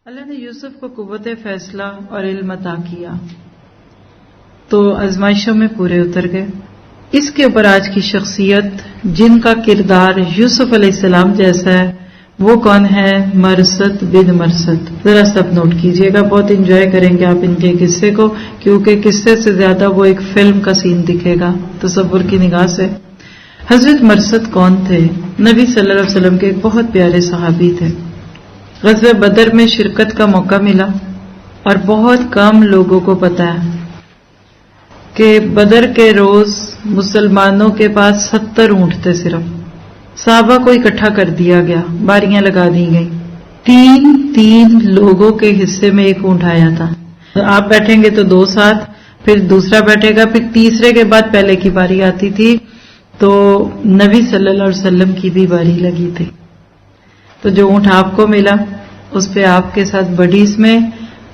اللہ نے یوسف کو قوت فیصلہ اور علم عطا کیا تو آزمائشوں میں پورے اتر گئے. اس کے اوپر آج کی شخصیت جن کا کردار یوسف علیہ السلام جیسا ہے وہ کون ہے؟ مرثد بن مرثد. ذرا سب نوٹ کیجئے گا, بہت انجوائے کریں گے آپ ان کے قصے کو, کیونکہ قصے سے زیادہ وہ ایک فلم کا سین دکھے گا تصور کی نگاہ سے. حضرت مرثد کون تھے؟ نبی صلی اللہ علیہ وسلم کے ایک بہت پیارے صحابی تھے. غزوہ بدر میں شرکت کا موقع ملا اور بہت کم لوگوں کو پتا ہے کہ بدر کے روز مسلمانوں کے پاس 70 اونٹ تھے. صرف صحابہ کو اکٹھا کر دیا گیا, باریاں لگا دی گئی. 3 لوگوں کے حصے میں ایک اونٹ آیا تھا. آپ بیٹھیں گے تو 2 ساتھ, پھر دوسرا بیٹھے گا, پھر تیسرے کے بعد پہلے کی باری آتی تھی. تو نبی صلی اللہ علیہ وسلم کی بھی باری لگی تھی. تو جو اونٹ آپ کو ملا اس پہ آپ کے ساتھ بڑیس میں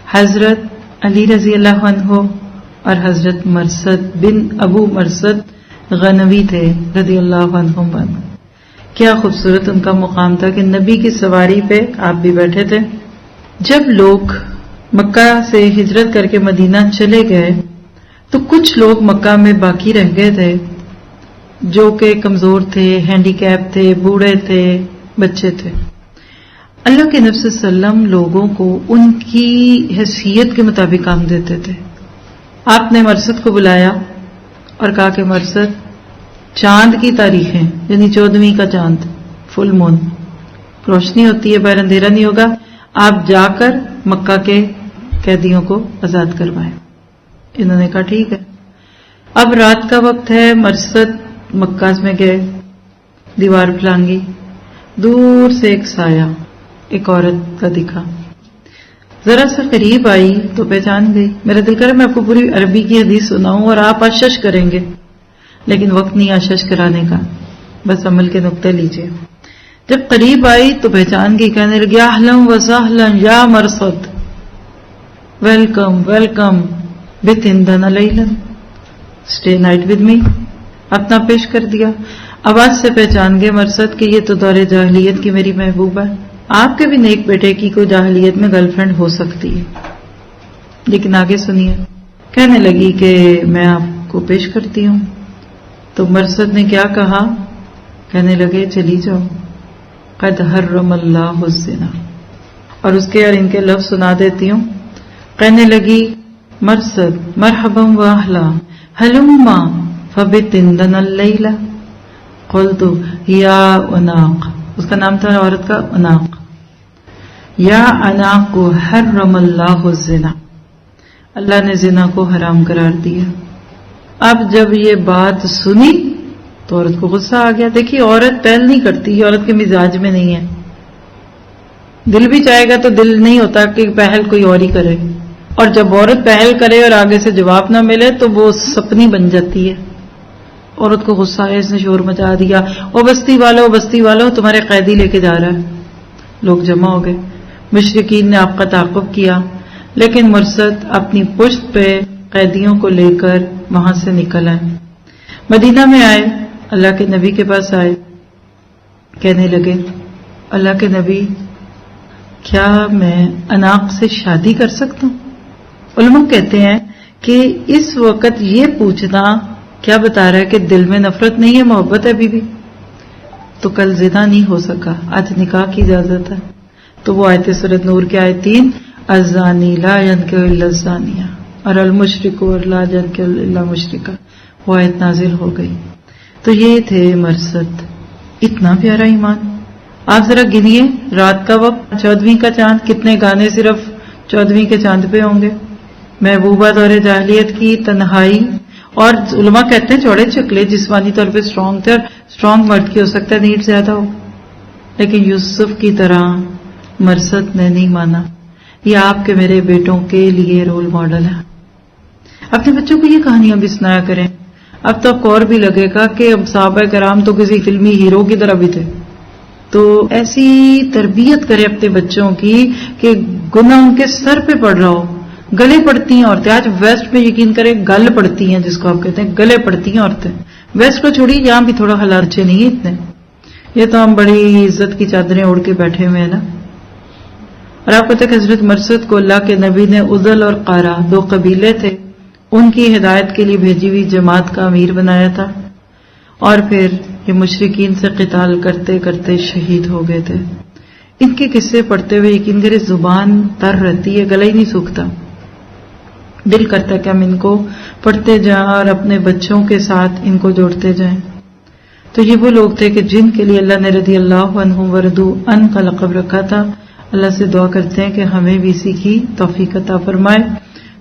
حضرت علی رضی اللہ عنہ اور حضرت مرثد بن ابو مرثد غنوی تھے رضی اللہ عنہ. کیا خوبصورت ان کا مقام تھا کہ نبی کی سواری پہ آپ بھی بیٹھے تھے. جب لوگ مکہ سے ہجرت کر کے مدینہ چلے گئے تو کچھ لوگ مکہ میں باقی رہ گئے تھے جو کہ کمزور تھے, ہینڈی کیپ تھے, بوڑھے تھے, بچے تھے. اللہ کے نبی صلی اللہ علیہ وسلم لوگوں کو ان کی حیثیت کے مطابق کام دیتے تھے. آپ نے مرثد کو بلایا اور کہا کہ مرثد, چاند کی تاریخیں یعنی 14ویں کا چاند, فل مون, روشنی ہوتی ہے, باہر اندھیرا نہیں ہوگا, آپ جا کر مکہ کے قیدیوں کو آزاد کروائیں. انہوں نے کہا ٹھیک ہے. اب رات کا وقت ہے, مرثد مکہ میں گئے, دیوار پلانگی, دور سے ایک سایہ ایک عورت کا دکھا. ذرا سا قریب آئی تو پہچان گئی. میرا دل کرے میں آپ کو پوری عربی کی حدیث سناؤں اور آپ آشش کریں گے, لیکن وقت نہیں آشش کرانے کا, بس عمل کے نقطے لیجئے. جب قریب آئی تو پہچان گئی, کہنے لگی اہلا و سہلا یا مرثد, ویلکم ویلکم وتھ عندنا لیلا, اسٹے نائٹ ود می. اپنا پیش کر دیا. آواز سے پہچان گئے مرثد کہ یہ تو دور جاہلیت کی میری محبوبہ ہے. آپ کے بھی نیک بیٹے کی کوئی جاہلیت میں گرل فرینڈ ہو سکتی ہے, لیکن آگے سنیے. کہنے لگی کہ میں آپ کو پیش کرتی ہوں. تو مرثد نے کیا کہا؟ کہنے لگے چلی جاؤ, قد حرم اللہ الزنا. اور اس کے اور ان کے لفظ سنا دیتی ہوں. کہنے لگی مرثد مرحبا و اہلا ہلما فبت عندنا اللیلہ. قلت یا اناق, اس کا نام تھا عورت کا اناق. یا اناق حرم اللہ الزنا, اللہ نے زنا کو حرام قرار دیا. اب جب یہ بات سنی تو عورت کو غصہ آ گیا. دیکھیے عورت پہل نہیں کرتی, یہ عورت کے مزاج میں نہیں ہے. دل بھی چاہے گا تو دل نہیں ہوتا کہ پہل کوئی اور ہی کرے, اور جب عورت پہل کرے اور آگے سے جواب نہ ملے تو وہ سپنی بن جاتی ہے. عورت کو غصہ آیا, اس نے شور مچا دیا, او بستی والو تمہارے قیدی لے کے جا رہا ہے. لوگ جمع ہو گئے. مشرکین نے آپ کا تعاقب کیا, لیکن مرثد اپنی پشت پہ قیدیوں کو لے کر وہاں سے نکل آئے. مدینہ میں آئے, اللہ کے نبی کے پاس آئے. کہنے لگے اللہ کے نبی, کیا میں اناق سے شادی کر سکتا ہوں؟ علماء کہتے ہیں کہ اس وقت یہ پوچھنا کیا بتا رہا ہے کہ دل میں نفرت نہیں ہے, محبت ہے ابھی بھی. تو کل زنا نہیں ہو سکا, آج نکاح کی اجازت ہے. تو وہ آیت سورۃ نور کی آیت 3 الزانی لا ینکح الا الزانیہ اور المشرک لا ینکح الا مشرکہ, وہ آیت نازل ہو گئی. تو یہ تھے مرثد. اتنا پیارا ایمان. آپ ذرا گنیے, رات کا وقت, 14ویں کا چاند, کتنے گانے صرف 14ویں کے چاند پہ ہوں گے. محبوبہ دور جاہلیت کی تنہائی. اور علماء کہتے ہیں چوڑے چکلے, جسمانی طور پہ اسٹرانگ تھے, اور اسٹرانگ مرد کی ہو سکتا ہے نیٹ زیادہ ہو, لیکن یوسف کی طرح مرثد نے نہیں مانا. یہ آپ کے میرے بیٹوں کے لیے رول ماڈل ہے. اپنے بچوں کو یہ کہانیاں بھی سنایا کریں. اب تو آپ کو اور بھی لگے گا کہ اب صحابہ کرام تو کسی فلمی ہیرو کی طرح بھی تھے. تو ایسی تربیت کرے اپنے بچوں کی کہ گناہ ان کے سر پہ پڑ رہا ہو. گلے پڑتی ہیں عورتیں, آج ویسٹ میں یقین کریں گل پڑتی ہیں, جس کو آپ کہتے ہیں گلے پڑتی ہیں عورتیں. ویسٹ کو چھوڑی, یہاں بھی تھوڑا حالات اچھے نہیں اتنے. یہ تو ہم بڑی عزت کی چادریں اوڑھ کے بیٹھے ہوئے ہیں نا. اور آپ کو کہ حضرت مرثد کو اللہ کے نبی نے عضل اور قارا 2 قبیلے تھے ان کی ہدایت کے لیے بھیجی ہوئی جماعت کا امیر بنایا تھا، اور پھر یہ مشرکین سے قتال کرتے کرتے شہید ہو گئے تھے۔ ان کے قصے پڑھتے ہوئے یقین کرے زبان تر رہتی ہے، گلا ہی نہیں سوکھتا، دل کرتا ہے کہ ہم ان کو پڑھتے جائیں اور اپنے بچوں کے ساتھ ان کو جوڑتے جائیں۔ تو یہ وہ لوگ تھے کہ جن کے لیے اللہ نے رضی اللہ عنہم ورضوا عنہ کا لقب رکھا تھا۔ اللہ سے دعا کرتے ہیں کہ ہمیں بھی اسی کی توفیق عطا فرمائے۔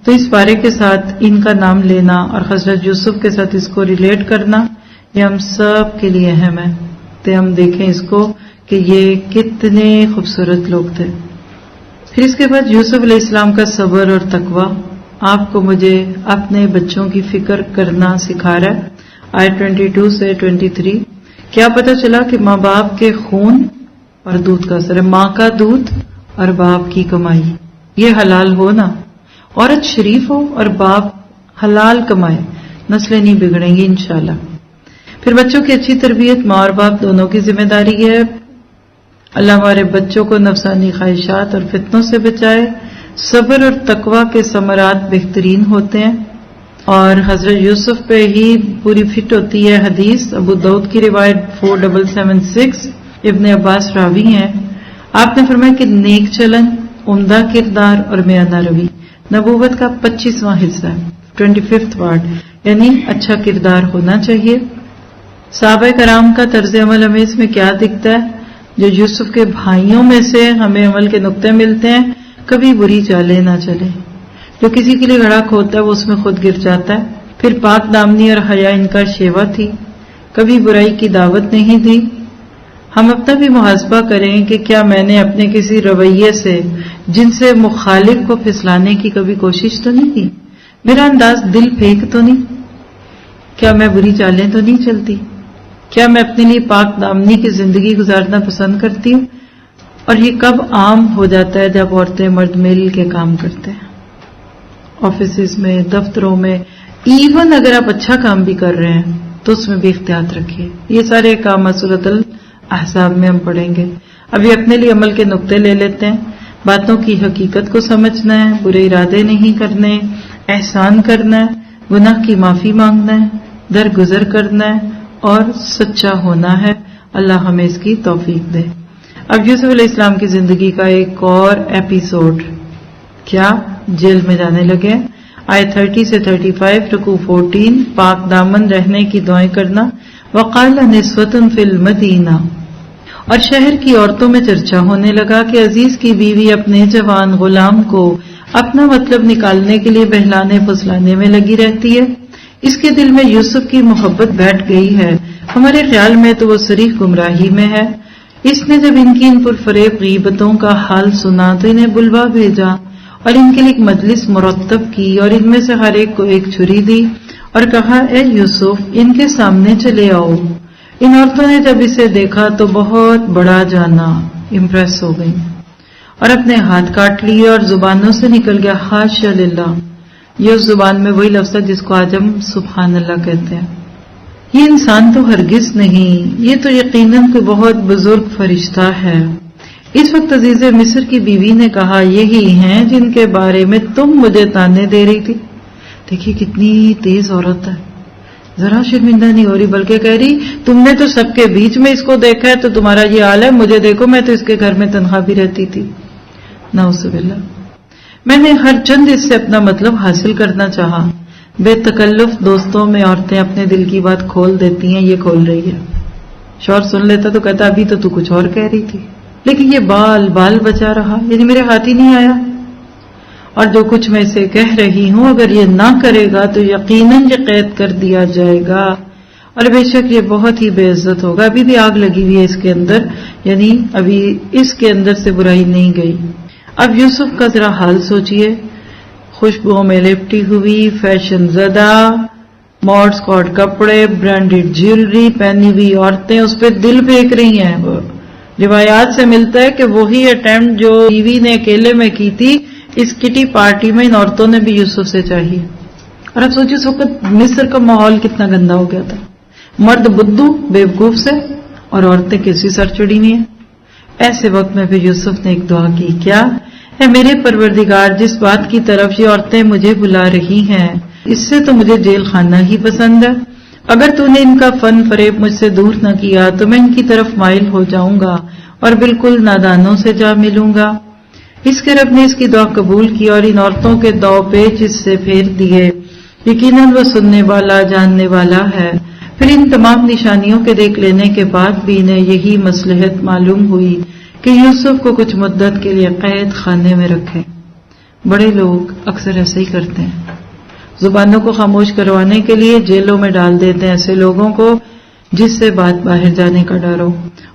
تو اس بارے کے ساتھ ان کا نام لینا اور حضرت یوسف کے ساتھ اس کو ریلیٹ کرنا یہ ہم سب کے لیے اہم ہے، تو ہم دیکھیں اس کو کہ یہ کتنے خوبصورت لوگ تھے۔ پھر اس کے بعد یوسف علیہ السلام کا صبر اور تقوی آپ کو مجھے اپنے بچوں کی فکر کرنا سکھا رہا ہے۔ آیت 22 سے 23 کیا پتہ چلا کہ ماں باپ کے خون اور دودھ کا اثر ہے، ماں کا دودھ اور باپ کی کمائی یہ حلال ہو نا، عورت شریف ہو اور باپ حلال کمائے، نسلیں نہیں بگڑیں گی انشاءاللہ۔ پھر بچوں کی اچھی تربیت ماں اور باپ دونوں کی ذمہ داری ہے۔ اللہ ہمارے بچوں کو نفسانی خواہشات اور فتنوں سے بچائے۔ صبر اور تقوی کے ثمرات بہترین ہوتے ہیں، اور حضرت یوسف پہ ہی پوری فٹ ہوتی ہے حدیث، ابو داؤد کی روایت 4776، ابن عباس راوی ہیں۔ آپ نے فرمایا کہ نیک چلن، عمدہ کردار اور میانہ روی نبوت کا 25واں حصہ ہے، 25th پارٹ، یعنی اچھا کردار ہونا چاہیے۔ صحابہ کرام کا طرز عمل ہمیں اس میں کیا دکھتا ہے؟ جو یوسف کے بھائیوں میں سے ہمیں عمل کے نقطے ملتے ہیں، کبھی بری چالیں نہ چلے، جو کسی کے لیے گھڑا کھودتا ہے وہ اس میں خود گر جاتا ہے۔ پھر پاک دامنی اور حیا ان کا شیوا تھی، کبھی برائی کی دعوت نہیں دی۔ ہم اپنا بھی محاسبہ کریں کہ کیا میں نے اپنے کسی رویے سے جن سے مخالف کو پھسلانے کی کبھی کوشش تو نہیں کی؟ میرا انداز دل پھینک تو نہیں؟ کیا میں بری چالیں تو نہیں چلتی؟ کیا میں اپنے لیے پاک دامنی کی زندگی گزارنا پسند کرتی ہوں؟ اور یہ کب عام ہو جاتا ہے؟ جب عورتیں مرد مل کے کام کرتے ہیں، آفیسز میں، دفتروں میں، ایون اگر آپ اچھا کام بھی کر رہے ہیں تو اس میں بھی احتیاط رکھیے۔ یہ سارے کام سورۃ الاحزاب میں ہم پڑھیں گے۔ ابھی اپنے لیے عمل کے نقطے لے لیتے ہیں۔ باتوں کی حقیقت کو سمجھنا ہے، برے ارادے نہیں کرنے، احسان کرنا ہے، گناہ کی معافی مانگنا ہے، درگزر کرنا ہے اور سچا ہونا ہے۔ اللہ ہمیں اس کی توفیق دے۔ اب یوسف علیہ السلام کی زندگی کا ایک اور ایپیسوڈ، کیا جیل میں جانے لگے؟ آیت 30 سے 35، رکوع 14، پاک دامن رہنے کی دعائیں کرنا۔ وقال نسوۃ فی المدینہ، اور شہر کی عورتوں میں چرچا ہونے لگا کہ عزیز کی بیوی اپنے جوان غلام کو اپنا مطلب نکالنے کے لیے بہلانے پھسلانے میں لگی رہتی ہے۔ اس کے دل میں یوسف کی محبت بیٹھ گئی ہے، ہمارے خیال میں تو وہ صریح گمراہی میں ہے۔ اس نے جب ان کی ان پرفریب غیبتوں کا حال سنا تو انہیں بلوا بھیجا اور ان کے لیے ایک مجلس مرتب کی اور ان میں سے ہر ایک کو ایک چھری دی اور کہا، اے یوسف ان کے سامنے چلے آؤ۔ ان عورتوں نے جب اسے دیکھا تو بہت بڑا جانا، امپریس ہو گئی اور اپنے ہاتھ کاٹ لیے اور زبانوں سے نکل گیا حاشا للہ۔ یہ اس زبان میں وہی لفظ ہے جس کو آج ہم سبحان اللہ کہتے ہیں۔ یہ انسان تو ہرگز نہیں، یہ تو یقیناً کوئی بہت بزرگ فرشتہ ہے۔ اس وقت عزیز مصر کی بیوی نے کہا، یہی ہیں جن کے بارے میں تم مجھے تانے دے رہی تھی۔ دیکھیے کتنی تیز عورت ہے، ذرا شرمندہ نہیں ہو رہی بلکہ کہہ رہی تم نے تو سب کے بیچ میں اس کو دیکھا ہے تو تمہارا یہ حال ہے، مجھے دیکھو میں تو اس کے گھر میں تنہا بھی رہتی تھی۔ نعوذ باللہ، میں نے ہر چند اس سے اپنا مطلب حاصل کرنا چاہا۔ بے تکلف دوستوں میں عورتیں اپنے دل کی بات کھول دیتی ہیں، یہ کھول رہی ہے۔ شوہر سن لیتا تو کہتا ابھی تو کچھ اور کہہ رہی تھی، لیکن یہ بال بچا رہا، یعنی میرے ہاتھ ہی نہیں آیا۔ اور جو کچھ میں اسے کہہ رہی ہوں اگر یہ نہ کرے گا تو یقیناً یہ قید کر دیا جائے گا اور بے شک یہ بہت ہی بے عزت ہوگا۔ ابھی بھی آگ لگی ہوئی ہے اس کے اندر، یعنی ابھی اس کے اندر سے برائی نہیں گئی۔ اب یوسف کا ذرا حال سوچئے، خوشبوؤں میں لپٹی ہوئی، فیشن زدہ، ماڈ اسکارٹ کپڑے، برانڈیڈ جیولری پہنی ہوئی عورتیں اس پہ دل پھینک رہی ہیں۔ روایات سے ملتا ہے کہ وہی اٹیمپٹ جو بیوی نے اکیلے میں کی تھی اس کٹی پارٹی میں ان عورتوں نے بھی یوسف سے چاہی۔ اور اب سوچیے اس وقت مصر کا ماحول کتنا گندا ہو گیا تھا، مرد بدھو بیوقوف سے اور عورتیں کسی سر چڑی ہوئی ہیں۔ ایسے وقت میں پھر یوسف نے ایک دعا کی، کیا اے میرے پروردگار، جس بات کی طرف یہ عورتیں مجھے بلا رہی ہیں اس سے تو مجھے جیل خانہ ہی پسند ہے۔ اگر تو نے ان کا فن فریب مجھ سے دور نہ کیا تو میں ان کی طرف مائل ہو جاؤں گا اور بالکل نادانوں سے جا ملوں گا۔ اس کے رب نے اس کی دعا قبول کی اور ان عورتوں کے دو پیچ اس سے پھیر دیے۔ یقیناً وہ سننے والا جاننے والا ہے۔ پھر ان تمام نشانیوں کے دیکھ لینے کے بعد بھی انہیں یہی مصلحت معلوم ہوئی کہ یوسف کو کچھ مدت کے لیے قید خانے میں رکھیں۔ بڑے لوگ اکثر ایسے ہی کرتے ہیں، زبانوں کو خاموش کروانے کے لیے جیلوں میں ڈال دیتے ہیں ایسے لوگوں کو جس سے بات باہر جانے کا ڈر ہو۔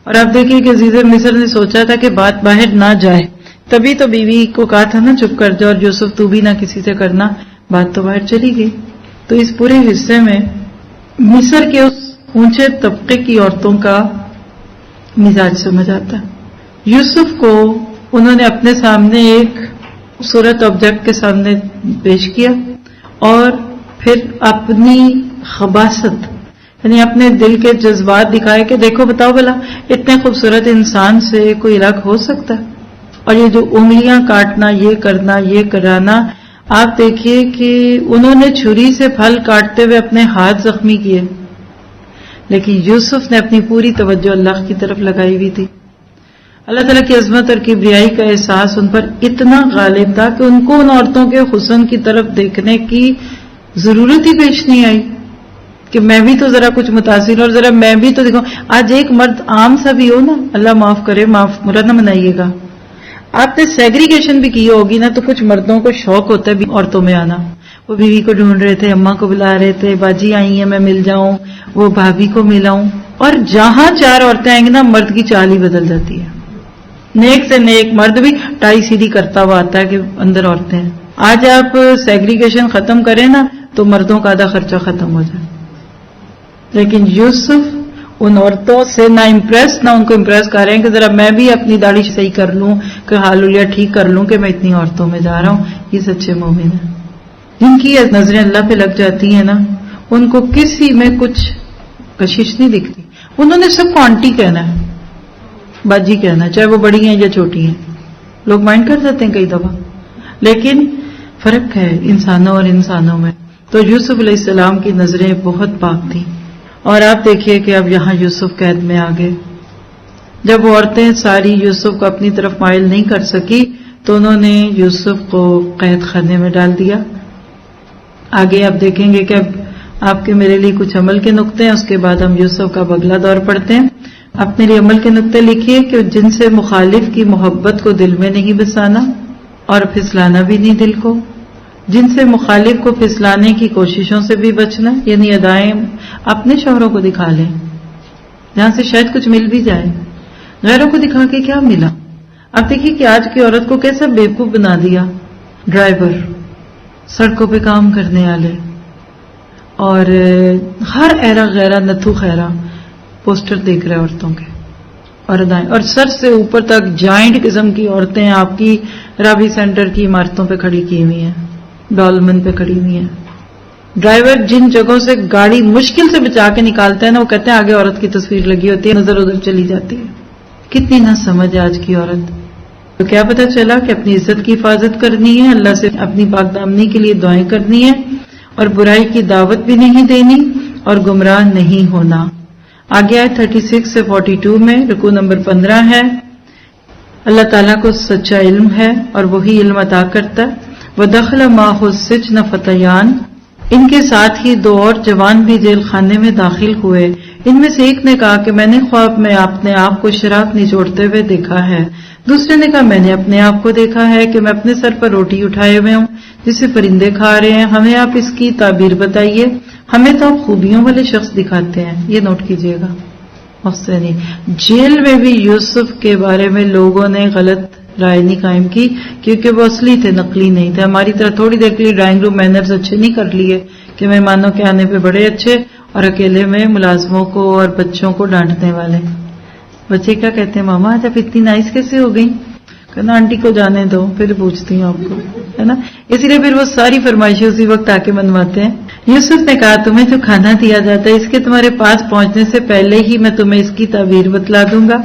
اور آپ دیکھیے کہ عزیز مصر نے سوچا تھا کہ بات باہر نہ جائے، تبھی تو بیوی کو کہا تھا نا چپ کر جاؤ، اور یوسف تو بھی نہ کسی سے کرنا، بات تو باہر چلی گئی۔ تو اس پورے حصے میں مصر کے اس اونچے طبقے کی عورتوں کا مزاج سمجھ آتا ہے۔ یوسف کو انہوں نے اپنے سامنے ایک خوبصورت آبجیکٹ کے سامنے پیش کیا اور پھر اپنی خباثت یعنی اپنے دل کے جذبات دکھائے کہ دیکھو بتاؤ بھلا اتنے خوبصورت انسان سے کوئی الگ ہو سکتا ہے؟ اور یہ جو انگلیاں کاٹنا، یہ کرنا، یہ کرانا، آپ دیکھیے کہ انہوں نے چھری سے پھل کاٹتے ہوئے اپنے ہاتھ زخمی کیے، لیکن یوسف نے اپنی پوری توجہ اللہ کی طرف لگائی ہوئی تھی۔ اللہ تعالیٰ کی عظمت اور کبریائی کا احساس ان پر اتنا غالب تھا کہ ان کو ان عورتوں کے حسن کی طرف دیکھنے کی ضرورت ہی پیش نہیں آئی کہ میں بھی تو ذرا کچھ متاثر اور ذرا میں بھی تو دیکھوں۔ آج ایک مرد عام سا بھی ہو نا، اللہ معاف کرے، معاف برا نہ منائیے گا، آپ نے سیگریگیشن بھی کی ہوگی نا، تو کچھ مردوں کو شوق ہوتا ہے بھی عورتوں میں آنا۔ وہ بیوی کو ڈھونڈ رہے تھے، اماں کو بلا رہے تھے، باجی آئی ہیں میں مل جاؤں، وہ بھابھی کو ملاؤں، اور جہاں چار عورتیں آئیں گی نا مرد کی چال ہی بدل جاتی ہے۔ نیک سے نیک مرد بھی ٹائی سیدھی کرتا ہوا آتا ہے کہ اندر عورتیں ہیں۔ آج آپ سیگریگیشن ختم کریں نا تو مردوں کا آدھا خرچہ ختم ہو جائے، لیکن یوسف ان عورتوں سے نہ امپریس، نہ ان کو امپریس کر رہے ہیں کہ ذرا میں بھی اپنی داڑھی صحیح کر لوں، کہ حالولیا ٹھیک کر لوں کہ میں اتنی عورتوں میں جا رہا ہوں۔ یہ سچے مومن ہیں جن کی نظریں اللہ پہ لگ جاتی ہیں نا، ان کو کسی میں کچھ کشش نہیں دکھتی۔ انہوں نے سب کو آنٹی کہنا ہے، باجی کہنا ہے، چاہے وہ بڑی ہیں یا چھوٹی ہیں۔ لوگ مائنڈ کر جاتے ہیں کئی دفعہ، لیکن فرق ہے انسانوں اور انسانوں میں۔ تو یوسف علیہ السلام کی نظریں بہت پاک تھیں، اور آپ دیکھیے کہ اب یہاں یوسف قید میں آ گئے۔ جب وہ عورتیں ساری یوسف کو اپنی طرف مائل نہیں کر سکی تو انہوں نے یوسف کو قید خانے میں ڈال دیا۔ آگے آپ دیکھیں گے کہ اب آپ کے میرے لیے کچھ عمل کے نقطے ہیں، اس کے بعد ہم یوسف کا اگلا دور پڑھتے ہیں۔ اپنے لیے عمل کے نقطے لکھیے کہ جن سے مخالف کی محبت کو دل میں نہیں بسانا اور پھسلانا بھی نہیں دل کو، جن سے مخالف کو پھسلانے کی کوششوں سے بھی بچنا، یعنی ادائیں اپنے شوہروں کو دکھا لیں جہاں سے شاید کچھ مل بھی جائے، غیروں کو دکھا کے کیا ملا۔ اب دیکھیے کہ آج کی عورت کو کیسا بیوقوف بنا دیا، ڈرائیور، سڑکوں پہ کام کرنے والے، اور ہر ایرا غیرہ نتھو خیرہ پوسٹر دیکھ رہے عورتوں کے، اور ادائیں، اور سر سے اوپر تک جائنٹ قسم کی عورتیں آپ کی رابی سینٹر کی عمارتوں پہ کھڑی کی ہوئی ہیں، ڈالمن پہ کھڑی ہوئی ہیں۔ ڈرائیور جن جگہوں سے گاڑی مشکل سے بچا کے نکالتے ہیں نا، وہ کہتے ہیں آگے عورت کی تصویر لگی ہوتی ہے، نظر ادھر چلی جاتی ہے۔ کتنی نہ سمجھ آج کی عورت۔ تو کیا پتہ چلا کہ اپنی عزت کی حفاظت کرنی ہے، اللہ سے اپنی پاک دامنی کے لیے دعائیں کرنی ہے، اور برائی کی دعوت بھی نہیں دینی اور گمراہ نہیں ہونا۔ آگے آئے 36 سے 42 میں، رکوع نمبر 15 ہے۔ اللہ تعالیٰ کو سچا علم ہے اور وہی علم عطا کرتا ہے۔ وَدَخَلَ مَعَهُ السِّجْنَ فَتَيَانِ، ان کے ساتھ ہی دو اور جوان بھی جیل خانے میں داخل ہوئے۔ ان میں سے ایک نے کہا کہ میں نے خواب میں اپنے آپ کو شراب نچوڑتے ہوئے دیکھا ہے۔ دوسرے نے کہا میں نے اپنے آپ کو دیکھا ہے کہ میں اپنے سر پر روٹی اٹھائے ہوئے ہوں جسے پرندے کھا رہے ہیں۔ ہمیں آپ اس کی تعبیر بتائیے، ہمیں تو آپ خوبیوں والے شخص دکھاتے ہیں۔ یہ نوٹ کیجئے گا، محسنین، جیل میں بھی یوسف کے بارے میں لوگوں نے غلط رائے نہیں قائم کی، کیونکہ وہ اصلی تھے، نقلی نہیں تھے۔ ہماری طرح تھوڑی دیر کے لیے ڈرائنگ روم مینرز اچھے نہیں کر لیے کہ مہمانوں کے آنے پہ بڑے اچھے اور اکیلے میں ملازموں کو اور بچوں کو ڈانٹنے والے۔ بچے کیا کہتے ہیں، ماما آج آپ اتنی نائس کیسے ہو گئی؟ کہنا آنٹی کو جانے دو، پھر پوچھتی ہوں آپ کو، ہے نا۔ اسی لیے پھر وہ ساری فرمائشیں اسی وقت آ کے منواتے ہیں۔ یوسف نے کہا تمہیں جو کھانا دیا جاتا ہے اس کے تمہارے پاس پہنچنے سے پہلے ہی میں تمہیں اس کی تعبیر بتلا دوں گا۔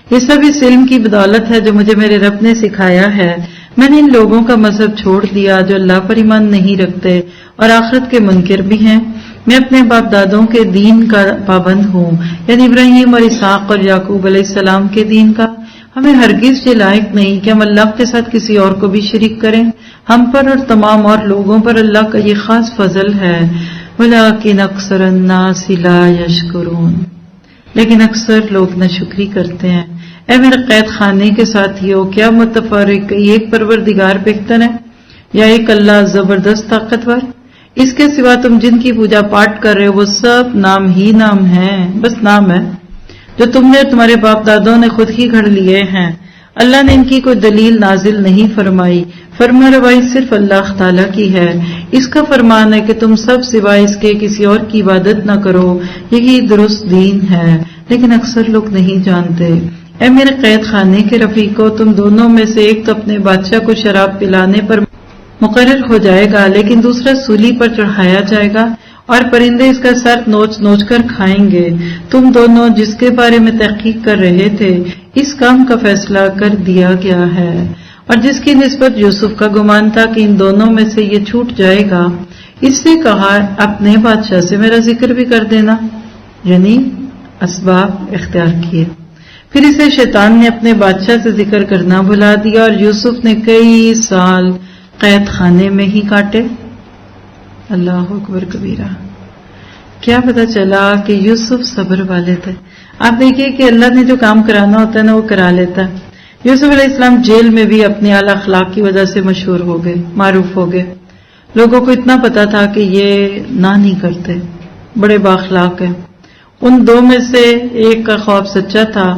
یہ سب اس علم کی بدولت ہے جو مجھے میرے رب نے سکھایا ہے۔ میں نے ان لوگوں کا مذہب چھوڑ دیا جو اللہ پر ایمان نہیں رکھتے اور آخرت کے منکر بھی ہیں۔ میں اپنے باپ دادوں کے دین کا پابند ہوں، یعنی ابراہیم اور اسحاق اور یعقوب علیہ السلام کے دین کا۔ ہمیں ہرگز یہ لائق نہیں کہ ہم اللہ کے ساتھ کسی اور کو بھی شریک کریں۔ ہم پر اور تمام اور لوگوں پر اللہ کا یہ خاص فضل ہے۔ وَلَٰكِنْ أَكْثَرَ النَّاسِ لَا يَشْكُرُونَ، لیکن اکثر لوگ ناشکری کرتے ہیں۔ اے میرے قید خانے کے ساتھیوں، کیا متفرق ایک پروردگار بہتر ہے یا ایک اللہ زبردست طاقتور؟ اس کے سوا تم جن کی پوجا پاٹ کر رہے ہو وہ سب نام ہی نام ہیں، بس نام ہے جو تم نے تمہارے باپ دادوں نے خود ہی گھڑ لیے ہیں۔ اللہ نے ان کی کوئی دلیل نازل نہیں فرمائی، فرما روائی صرف اللہ تعالیٰ کی ہے۔ اس کا فرمان ہے کہ تم سب سوائے اس کے کسی اور کی عبادت نہ کرو، یہی درست دین ہے، لیکن اکثر لوگ نہیں جانتے۔ اے میرے قید خانے کے رفیقوں، تم دونوں میں سے ایک تو اپنے بادشاہ کو شراب پلانے پر مقرر ہو جائے گا، لیکن دوسرا سولی پر چڑھایا جائے گا اور پرندے اس کا سر نوچ نوچ کر کھائیں گے۔ تم دونوں جس کے بارے میں تحقیق کر رہے تھے اس کام کا فیصلہ کر دیا گیا ہے، اور جس کی نسبت یوسف کا گمان تھا کہ ان دونوں میں سے یہ چھوٹ جائے گا، اس نے کہا اپنے بادشاہ سے میرا ذکر بھی کر دینا، یعنی اسباب اختیار کیے۔ پھر اسے شیطان نے اپنے بادشاہ سے ذکر کرنا بھلا دیا اور یوسف نے کئی سال قید خانے میں ہی کاٹے۔ اللہ اکبر کبیرہ۔ کیا پتا چلا کہ یوسف صبر والے تھے۔ آپ دیکھیے کہ اللہ نے جو کام کرانا ہوتا ہے نا وہ کرا لیتا ہے۔ یوسف علیہ السلام جیل میں بھی اپنی اعلی اخلاق کی وجہ سے مشہور ہو گئے، معروف ہو گئے۔ لوگوں کو اتنا پتا تھا کہ یہ نہ نہیں کرتے، بڑے بااخلاق ہیں۔ ان دو میں سے ایک کا خواب سچا تھا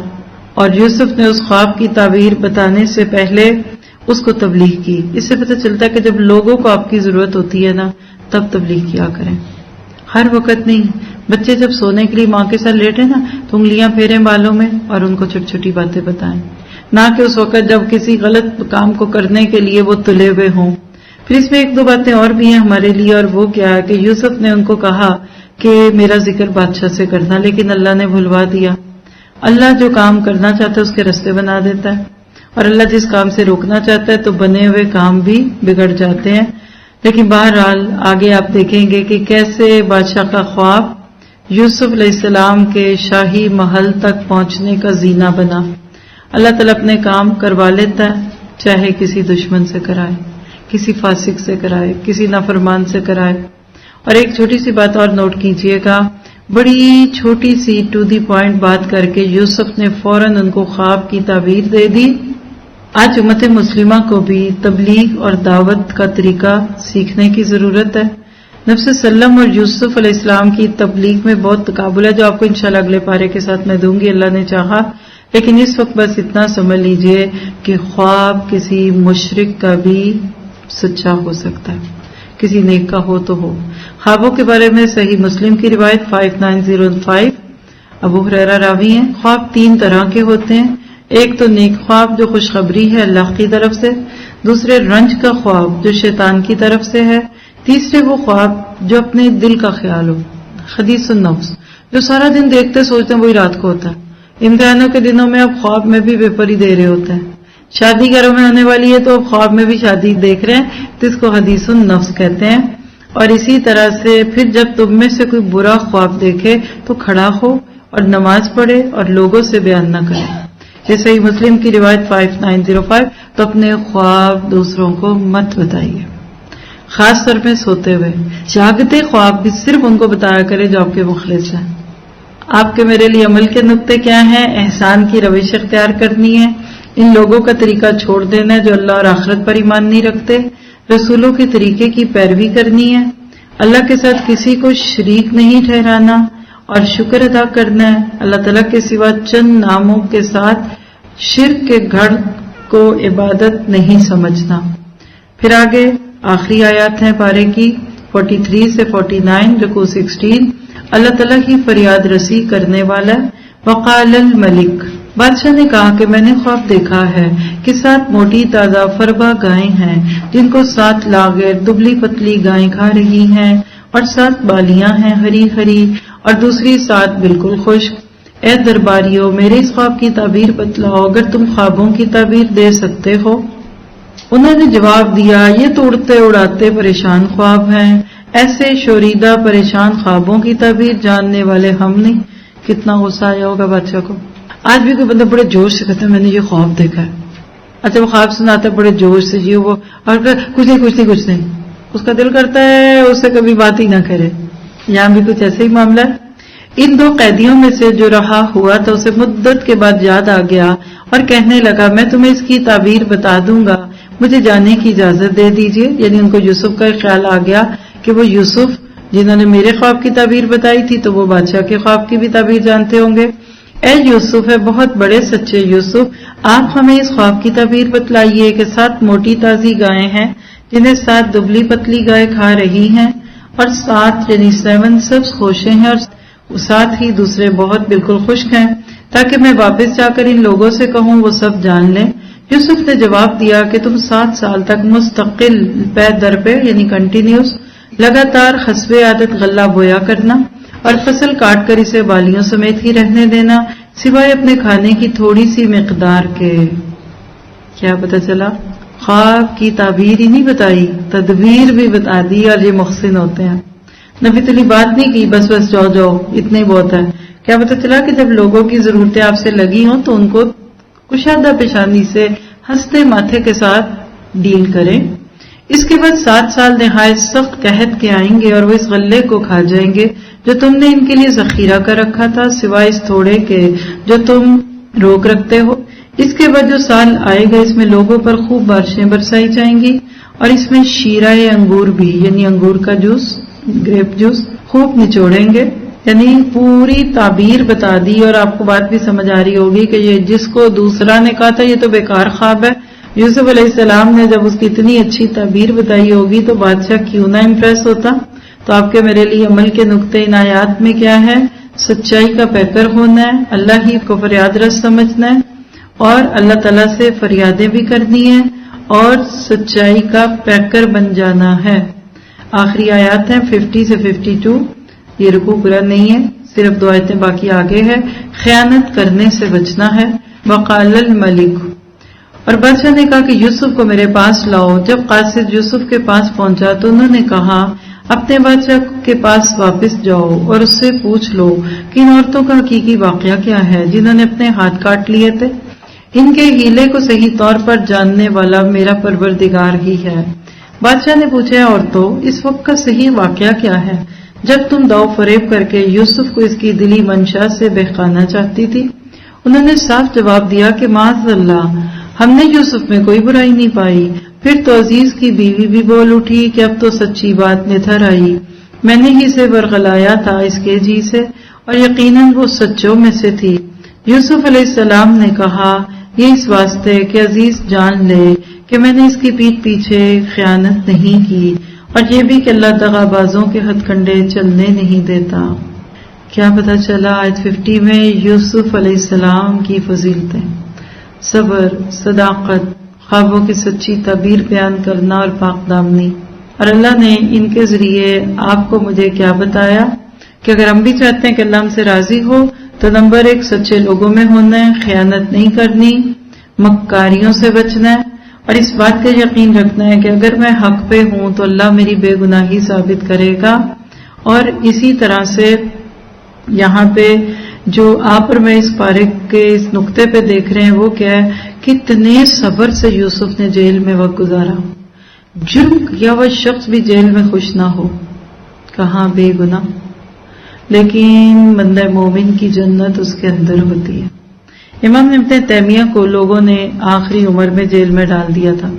اور یوسف نے اس خواب کی تعبیر بتانے سے پہلے اس کو تبلیغ کی۔ اس سے پتہ چلتا ہے کہ جب لوگوں کو آپ کی ضرورت ہوتی ہے نا تب تبلیغ کیا کریں، ہر وقت نہیں۔ بچے جب سونے کے لیے ماں کے ساتھ لیٹے نا تو انگلیاں پھیریں بالوں میں اور ان کو چھوٹی چھوٹی باتیں بتائیں، نہ کہ اس وقت جب کسی غلط کام کو کرنے کے لیے وہ تلے ہوئے ہوں۔ پھر اس میں ایک دو باتیں اور بھی ہیں ہمارے لیے، اور وہ کیا ہے کہ یوسف نے ان کو کہا کہ میرا ذکر بادشاہ سے کرنا، لیکن اللہ نے بھلوا دیا۔ اللہ جو کام کرنا چاہتا ہے اس کے راستے بنا دیتا ہے، اور اللہ جس کام سے روکنا چاہتا ہے تو بنے ہوئے کام بھی بگڑ جاتے ہیں۔ لیکن بہرحال آگے آپ دیکھیں گے کہ کیسے بادشاہ کا خواب یوسف علیہ السلام کے شاہی محل تک پہنچنے کا زینہ بنا۔ اللہ تعالیٰ اپنے کام کروا لیتا ہے، چاہے کسی دشمن سے کرائے، کسی فاسق سے کرائے، کسی نافرمان سے کرائے۔ اور ایک چھوٹی سی بات اور نوٹ کیجئے گا، بڑی چھوٹی سی ٹو دی پوائنٹ بات کر کے یوسف نے فوراً ان کو خواب کی تعبیر دے دی۔ آج امت مسلمہ کو بھی تبلیغ اور دعوت کا طریقہ سیکھنے کی ضرورت ہے۔ نبی صلی اللہ علیہ وسلم اور یوسف علیہ السلام کی تبلیغ میں بہت تقابل ہے، جو آپ کو انشاءاللہ اگلے پارے کے ساتھ میں دوں گی اللہ نے چاہا۔ لیکن اس وقت بس اتنا سمجھ لیجئے کہ خواب کسی مشرک کا بھی سچا ہو سکتا ہے، کسی نیک کا ہو تو ہو۔ خوابوں کے بارے میں صحیح مسلم کی روایت 5905 ابو ہریرہ راوی ہیں۔ خواب تین طرح کے ہوتے ہیں، ایک تو نیک خواب جو خوشخبری ہے اللہ کی طرف سے، دوسرے رنج کا خواب جو شیطان کی طرف سے ہے، تیسرے وہ خواب جو اپنے دل کا خیال ہو، حدیث النفس، جو سارا دن دیکھتے سوچتے ہیں وہی رات کو ہوتا ہے۔ امتحانوں کے دنوں میں اب خواب میں بھی پیپر ہی دے رہے ہوتے ہیں، شادی گھروں میں ہونے والی ہے تو اب خواب میں بھی شادی دیکھ رہے ہیں، تو اس کو حدیث النفس کہتے ہیں۔ اور اسی طرح سے پھر جب تم میں سے کوئی برا خواب دیکھے تو کھڑا ہو اور نماز پڑھے اور لوگوں سے بیان نہ کرے۔ یہ صحیح مسلم کی روایت 5905۔ تو اپنے خواب دوسروں کو مت بتائیے، خاص طور پہ سوتے ہوئے۔ جاگتے خواب بھی صرف ان کو بتایا کرے جو آپ کے مخلص ہیں۔ آپ کے میرے لیے عمل کے نقطے کیا ہیں؟ احسان کی روش اختیار کرنی ہے، ان لوگوں کا طریقہ چھوڑ دینا ہے جو اللہ اور آخرت پر ایمان نہیں رکھتے، رسولوں کے طریقے کی پیروی کرنی ہے، اللہ کے ساتھ کسی کو شریک نہیں ٹھہرانا اور شکر ادا کرنا ہے، اللہ تعالیٰ کے سوا چند ناموں کے ساتھ شرک کے گھڑ کو عبادت نہیں سمجھنا۔ پھر آگے آخری آیات ہیں پارے کی 43 سے 49، رکوع 16۔ اللہ تعالیٰ کی فریاد رسی کرنے والا وقال الملک، بادشاہ نے کہا کہ میں نے خواب دیکھا ہے کہ 7 موٹی تازہ فربا گائیں ہیں جن کو 7 لاغر دبلی پتلی گائیں کھا رہی ہیں، اور 7 بالیاں ہیں ہری ہری اور دوسری 7 بالکل خشک۔ اے درباریوں میرے اس خواب کی تعبیر بتلاؤ اگر تم خوابوں کی تعبیر دے سکتے ہو۔ انہوں نے جواب دیا یہ تو اڑتے اڑاتے پریشان خواب ہیں، ایسے شوریدہ پریشان خوابوں کی تعبیر جاننے والے ہم نہیں۔ کتنا غصہ آیا ہوگا بادشاہ کو۔ آج بھی کوئی بندہ بڑے جوش سے کہتا ہے میں نے یہ خواب دیکھا ہے، اچھا وہ خواب سناتا ہے بڑے جوش سے جی وہ، اور کچھ نہیں، اس کا دل کرتا ہے اس سے کبھی بات ہی نہ کرے۔ یہاں بھی کچھ ایسے ہی معاملہ ہے۔ ان دو قیدیوں میں سے جو رہا ہوا تھا اسے مدت کے بعد یاد آ گیا اور کہنے لگا میں تمہیں اس کی تعبیر بتا دوں گا، مجھے جانے کی اجازت دے دیجیے۔ یعنی ان کو یوسف کا خیال آ گیا کہ وہ یوسف جنہوں نے میرے خواب کی تعبیر بتائی تھی تو وہ بادشاہ کے خواب کی بھی تعبیر جانتے ہوں گے۔ اے یوسف ہے بہت بڑے سچے یوسف، آپ ہمیں اس خواب کی تعبیر بتلائیے کہ 7 موٹی تازی گائیں ہیں جنہیں 7 دبلی پتلی گائیں کھا رہی ہیں، اور 7 یعنی 7 سبز خوشیں ہیں اور ساتھ ہی دوسرے بہت بالکل خشک ہیں، تاکہ میں واپس جا کر ان لوگوں سے کہوں وہ سب جان لیں۔ یوسف نے جواب دیا کہ تم 7 سال تک مستقل پے در پہ یعنی کنٹینیوس لگاتار حسب عادت غلہ بویا کرنا اور فصل کاٹ کر اسے بالیوں سمیت ہی رہنے دینا سوائے اپنے کھانے کی تھوڑی سی مقدار کے۔ کیا پتہ چلا؟ خواب کی تعبیر ہی نہیں بتائی، تدبیر بھی بتا دی، اور یہ محسن ہوتے ہیں۔ نبی تلی بات نہیں کی بس جاؤ اتنے بہت ہے۔ کیا پتہ چلا کہ جب لوگوں کی ضرورتیں آپ سے لگی ہوں تو ان کو کشادہ پیشانی سے ہنستے ماتھے کے ساتھ ڈیل کریں۔ اس کے بعد 7 سال نہایت سخت قحط کے آئیں گے اور وہ اس غلے کو کھا جائیں گے جو تم نے ان کے لیے ذخیرہ کر رکھا تھا سوائے اس تھوڑے کے جو تم روک رکھتے ہو۔ اس کے بعد جو سال آئے گا اس میں لوگوں پر خوب بارشیں برسائی جائیں گی اور اس میں شیرہ انگور بھی یعنی انگور کا جوس گریپ جوس خوب نچوڑیں گے۔ یعنی پوری تعبیر بتا دی اور آپ کو بات بھی سمجھ آ رہی ہوگی کہ یہ جس کو دوسرا نے کہا تھا یہ تو بیکار خواب ہے، یوسف علیہ السلام نے جب اس کی اتنی اچھی تعبیر بتائی ہوگی تو بادشاہ کیوں نہ امپریس ہوتا۔ تو آپ کے میرے لیے عمل کے نقطۂ عنایات میں کیا ہے؟ سچائی کا پیکر ہونا ہے، اللہ ہی کو فریاد رس سمجھنا ہے اور اللہ تعالیٰ سے فریادیں بھی کرنی ہے اور سچائی کا پیکر بن جانا ہے۔ آخری آیات ہیں 50 سے 52، یہ رکوع پورا نہیں ہے، صرف 2 آیتیں باقی آگے ہے۔ خیانت کرنے سے بچنا ہے۔ وقال الملک، اور بادشاہ نے کہا کہ یوسف کو میرے پاس لاؤ۔ جب قاصد یوسف کے پاس پہنچا تو انہوں نے کہا اپنے بادشاہ کے پاس واپس جاؤ اور اس سے پوچھ لو کہ ان عورتوں کا حقیقی واقعہ کیا ہے جنہوں نے اپنے ہاتھ کاٹ لیے تھے۔ ان کے ہیلے کو صحیح طور پر جاننے والا میرا پروردگار ہی ہے۔ بادشاہ نے پوچھا عورتوں اس وقت کا صحیح واقعہ کیا ہے جب تم دو فریب کر کے یوسف کو اس کی دلی منشا سے بہکانا چاہتی تھی؟ انہوں نے صاف جواب دیا کہ معاذ اللہ، ہم نے یوسف میں کوئی برائی نہیں پائی۔ پھر تو عزیز کی بیوی بھی بول اٹھی کہ اب تو سچی بات نتھر آئی، میں نے ہی سے ورغلایا تھا اس کے جی سے، اور یقیناً وہ سچوں میں سے تھی۔ یوسف علیہ السلام نے کہا یہ اس واسطے کہ عزیز جان لے کہ میں نے اس کی پیٹھ پیچھے خیانت نہیں کی، اور یہ بھی کہ اللہ دغا بازوں کے ہتھ کنڈے چلنے نہیں دیتا۔ کیا پتہ چلا؟ آیت 50 میں یوسف علیہ السلام کی فضیلتیں، صبر، صداقت، خوابوں کی سچی تعبیر بیان کرنا اور پاک دامنی۔ اور اللہ نے ان کے ذریعے آپ کو مجھے کیا بتایا کہ اگر ہم بھی چاہتے ہیں کہ اللہ ہم سے راضی ہو تو نمبر 1 سچے لوگوں میں ہونا ہے، خیانت نہیں کرنی، مکاریوں سے بچنا ہے، اور اس بات کا یقین رکھنا ہے کہ اگر میں حق پہ ہوں تو اللہ میری بے گناہی ثابت کرے گا۔ اور اسی طرح سے یہاں پہ جو آپ اور میں اس پارے کے اس نقطے پہ دیکھ رہے ہیں وہ کیا ہے؟ کتنے صبر سے یوسف نے جیل میں وقت گزارا۔ جرم کیا ہوا شخص بھی جیل میں خوش نہ ہو، کہاں بے گناہ، لیکن بندہ مومن کی جنت اس کے اندر ہوتی ہے۔ امام ابن تیمیہ کو لوگوں نے آخری عمر میں جیل میں ڈال دیا تھا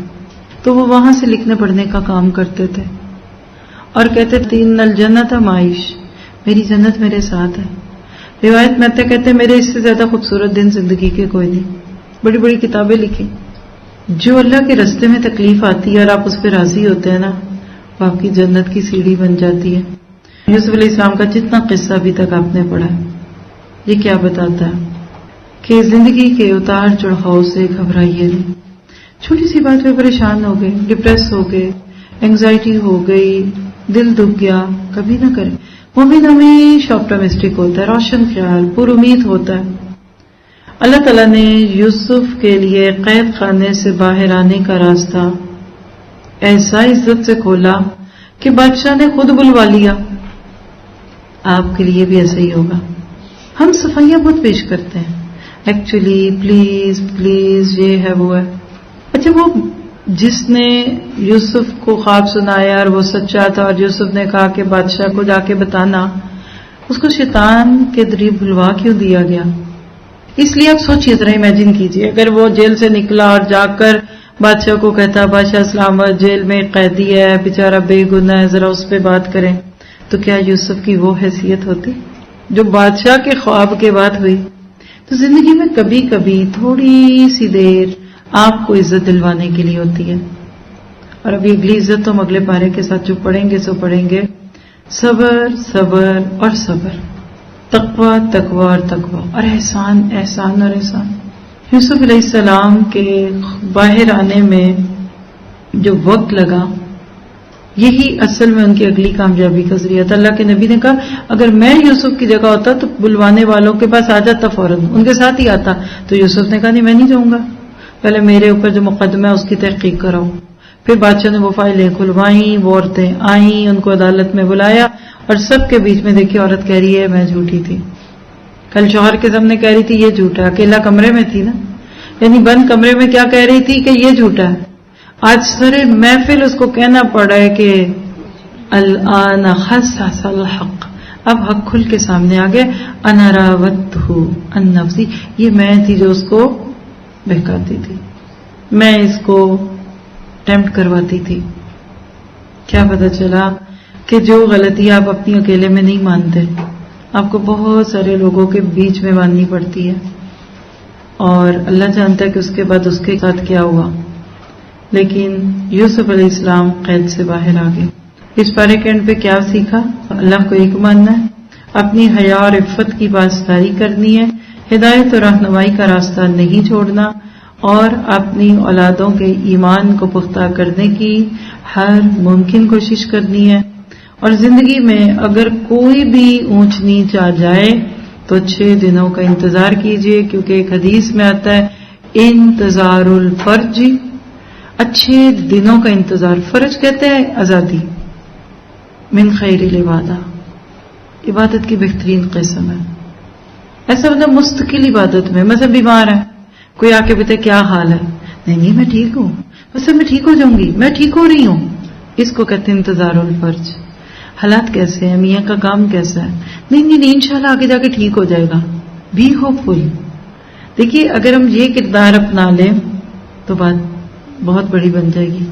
تو وہ وہاں سے لکھنے پڑھنے کا کام کرتے تھے اور کہتے تھے ان الجنت معیش، میری جنت میرے ساتھ ہے۔ روایت میں کہتے میرے اس سے زیادہ خوبصورت دن زندگی کے کوئی نہیں۔ بڑی بڑی کتابیں لکھی۔ جو اللہ کے رستے میں تکلیف آتی ہے اور آپ اس پہ راضی ہوتے ہیں نا، وہ آپ کی جنت کی سیڑھی بن جاتی ہے۔ یوسف علیہ السلام کا جتنا قصہ ابھی تک آپ نے پڑھا ہے یہ کیا بتاتا ہے کہ زندگی کے اتار چڑھاؤ سے گھبرائیے نہیں۔ چھوٹی سی بات پہ پریشان ہو گئے، ڈپریس ہو گئے، اینگزائٹی ہو گئی، دل دکھ گیا، کبھی نہ کریں۔ مومن ہمیشہ آپٹمسٹک ہوتا ہے، روشن خیال، پر امید ہوتا ہے۔ اللہ تعالیٰ نے یوسف کے لیے قید خانے سے باہر آنے کا راستہ ایسا عزت سے کھولا کہ بادشاہ نے خود بلوا لیا۔ آپ کے لیے بھی ایسا ہی ہوگا۔ ہم صفائیاں بہت پیش کرتے ہیں، ایکچولی، پلیز پلیز، یہ ہے وہ ہے۔ اچھا، وہ جس نے یوسف کو خواب سنایا اور وہ سچا تھا اور یوسف نے کہا کہ بادشاہ کو جا کے بتانا، اس کو شیطان کے ذریعے بلوا کیوں دیا گیا؟ اس لیے آپ سوچیے، ذرا امیجن کیجیے، اگر وہ جیل سے نکلا اور جا کر بادشاہ کو کہتا بادشاہ اسلام آباد جیل میں قیدی ہے، بیچارہ بے گناہ ہے، ذرا اس پہ بات کریں، تو کیا یوسف کی وہ حیثیت ہوتی جو بادشاہ کے خواب کے بعد ہوئی؟ تو زندگی میں کبھی کبھی تھوڑی سی دیر آپ کو عزت دلوانے کے لیے ہوتی ہے۔ اور ابھی اگلی عزت تو ہم اگلے پارے کے ساتھ جو پڑھیں گے سو پڑھیں گے، صبر صبر اور صبر، تقوی تقوی اور تقوی، اور احسان احسان اور احسان۔ یوسف علیہ السلام کے باہر آنے میں جو وقت لگا، یہی اصل میں ان کی اگلی کامیابی کا ذریعہ تھا۔ اللہ کے نبی نے کہا اگر میں یوسف کی جگہ ہوتا تو بلوانے والوں کے پاس آ جاتا، فوراً ان کے ساتھ ہی آتا۔ تو یوسف نے کہا نہیں، میں نہیں جاؤں گا، پہلے میرے اوپر جو مقدمہ ہے اس کی تحقیق کراؤ۔ پھر بادشاہ نے وہ فائلیں کھلوائیں، وہ عورتیں آئیں، ان کو عدالت میں بلایا، اور سب کے بیچ میں دیکھی عورت کہہ رہی ہے میں جھوٹی تھی، کل شوہر کے سامنے کہہ رہی تھی یہ جھوٹا ہے، اکیلا کمرے میں تھی نا، یعنی بند کمرے میں کیا کہہ رہی تھی کہ یہ جھوٹا ہے۔ آج سارے محفل اس کو کہنا پڑا ہے کہ الآن خصص الحق، اب حق کھل کے سامنے آ گئے، انا راودتہ عن نفسی، یہ میں تھی جو اس کو بہکاتی تھی، میں اس کو ٹیمپٹ کرواتی تھی۔ کیا پتہ چلا کہ جو غلطی آپ اپنی اکیلے میں نہیں مانتے، آپ کو بہت سارے لوگوں کے بیچ میں ماننی پڑتی ہے، اور اللہ جانتا ہے کہ اس کے بعد اس کے ساتھ کیا ہوا۔ لیکن یوسف علیہ السلام قید سے باہر آ گئے۔ اس پارے کے اینڈ پہ کیا سیکھا؟ اللہ کو ایک ماننا ہے، اپنی حیا اور عفت کی پاسداری کرنی ہے، ہدایت اور رہنمائی کا راستہ نہیں چھوڑنا، اور اپنی اولادوں کے ایمان کو پختہ کرنے کی ہر ممکن کوشش کرنی ہے۔ اور زندگی میں اگر کوئی بھی اونچ نیچ آ جائے تو 6 دنوں کا انتظار کیجیے، کیونکہ ایک حدیث میں آتا ہے انتظار الفرج، اچھے دنوں کا انتظار، فرج کہتے ہیں آزادی، من خیر العبادہ، عبادت کی بہترین قسم ہے۔ ایسا مطلب مستقل عبادت میں، مثلا بیمار ہے، کوئی آ کے بتا کیا حال ہے، نہیں میں ٹھیک ہوں، بس میں ٹھیک ہو جاؤں گی، میں ٹھیک ہو رہی ہوں، اس کو کہتے ہیں انتظار الفرج۔ حالات کیسے ہیں، میاں کا کام کیسا ہے، نہیں انشاءاللہ آگے جا کے ٹھیک ہو جائے گا، بی ہوپ فل۔ دیکھیے اگر ہم یہ کردار اپنا لیں تو بات بہت بڑی بن جائے گی۔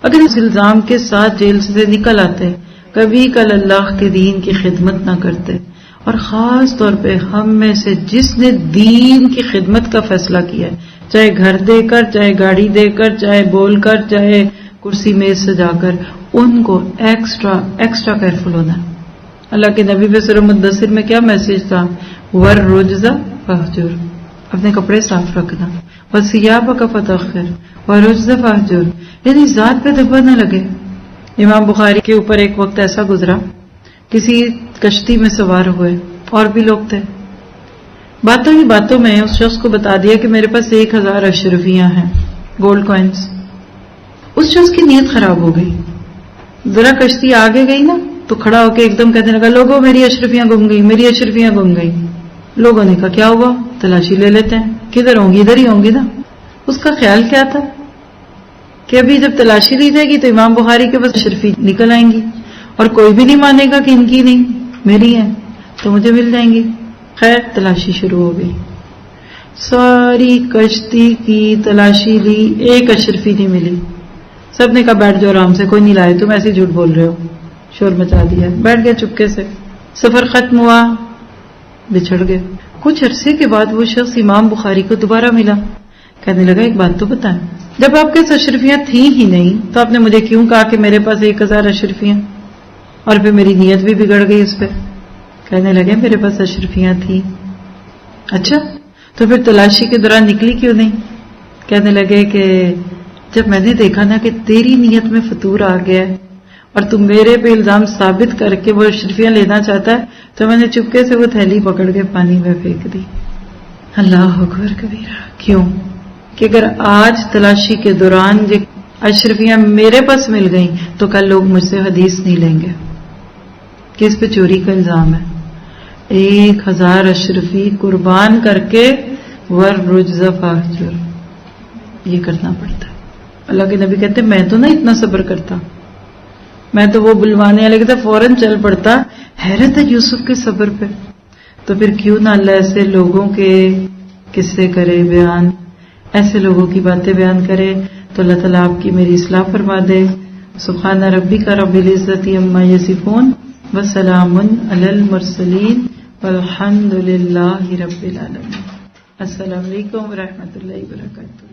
اگر اس الزام کے ساتھ جیل سے نکل آتے، کبھی کل اللہ کے دین کی خدمت نہ کرتے، اور خاص طور پہ ہم میں سے جس نے دین کی خدمت کا فیصلہ کیا ہے، چاہے گھر دے کر، چاہے گاڑی دے کر، چاہے بول کر، چاہے کرسی میز سجا کر، ان کو ایکسٹرا کیئرفل ہونا ہے۔ اللہ کے نبی پہ سورہ مدثر میں کیا میسج تھا؟ والرجز فاہجر، اپنے کپڑے صاف رکھنا، وثیابک فطہر والرجز فاہجر، یعنی ذات پہ دھبا نہ لگے۔ امام بخاری کے اوپر ایک وقت ایسا گزرا، کسی کشتی میں سوار ہوئے، اور بھی لوگ تھے، باتوں ہی باتوں میں اس شخص کو بتا دیا کہ میرے پاس 1000 اشرفیاں ہیں، گولڈ کوائنز۔ اس شخص کی نیت خراب ہو گئی، ذرا کشتی آگے گئی نا تو کھڑا ہو کے ایک دم کہنے لگا لوگوں میری اشرفیاں گم گئی، میری اشرفیاں گم گئی۔ لوگوں نے کہا کیا ہوا؟ تلاشی لے لیتے ہیں، کدھر ہوں گی؟ ادھر ہی ہوں گی نا۔ اس کا خیال کیا تھا کہ ابھی جب تلاشی لی جائے گی تو امام بخاری کے پاس اشرفی نکل آئیں گی، اور کوئی بھی نہیں مانے گا کہ ان کی نہیں میری ہیں، تو مجھے مل جائیں گی۔ خیر تلاشی شروع ہو گئی، ساری کشتی کی تلاشی لی، ایک اشرفی نہیں ملی۔ سب نے کہا بیٹھ جاؤ آرام سے، کوئی نہیں لائے، تم ایسے جھوٹ بول رہے ہو، شور مچا دیا، بیٹھ گئے چپکے سے۔ سفر ختم ہوا، بچھڑ گئے۔ کچھ عرصے کے بعد وہ شخص امام بخاری کو دوبارہ ملا، کہنے لگا ایک بات تو بتائیں، جب آپ کے پاس اشرفیاں تھیں ہی نہیں تو آپ نے مجھے کیوں کہا کہ میرے پاس 1000 اشرفیاں؟ اور پھر میری نیت بھی بگڑ گئی اس پہ۔ کہنے لگے میرے پاس اشرفیاں تھیں۔ اچھا تو پھر تلاشی کے دوران نکلی کیوں نہیں؟ کہنے لگے کہ جب میں نے دیکھا نا کہ تیری نیت میں فطور آ گیا ہے اور تم میرے پہ الزام ثابت کر کے وہ اشرفیاں لینا چاہتا ہے تو میں نے چپکے سے وہ تھیلی پکڑ کے پانی میں پھینک دی. اللہ اکبر کبیرہ. کیوں کہ اگر آج تلاشی کے دوران یہ اشرفیاں میرے پاس مل گئیں تو کل لوگ مجھ سے حدیث نہیں لیں گے کہ اس پہ چوری کا الزام ہے. 1000 اشرفی قربان کر کے ورجز فاہجر یہ کرنا پڑتا ہے. اللہ کے نبی کہتے میں تو نہ اتنا صبر کرتا, میں تو وہ بلوانے والے کہتے فوراً چل پڑتا. حیرت ہے یوسف کے صبر پہ. تو پھر کیوں نہ اللہ ایسے لوگوں کے قصے کرے بیان, ایسے لوگوں کی باتیں بیان کرے. تو اللہ تعالیٰ آپ کی میری اصلاح فرما دے. سبحان ربک رب العزت عما یصفون وسلام علی المرسلین والحمد للہ رب العالمین. السلام علیکم ورحمۃ اللہ وبرکاتہ.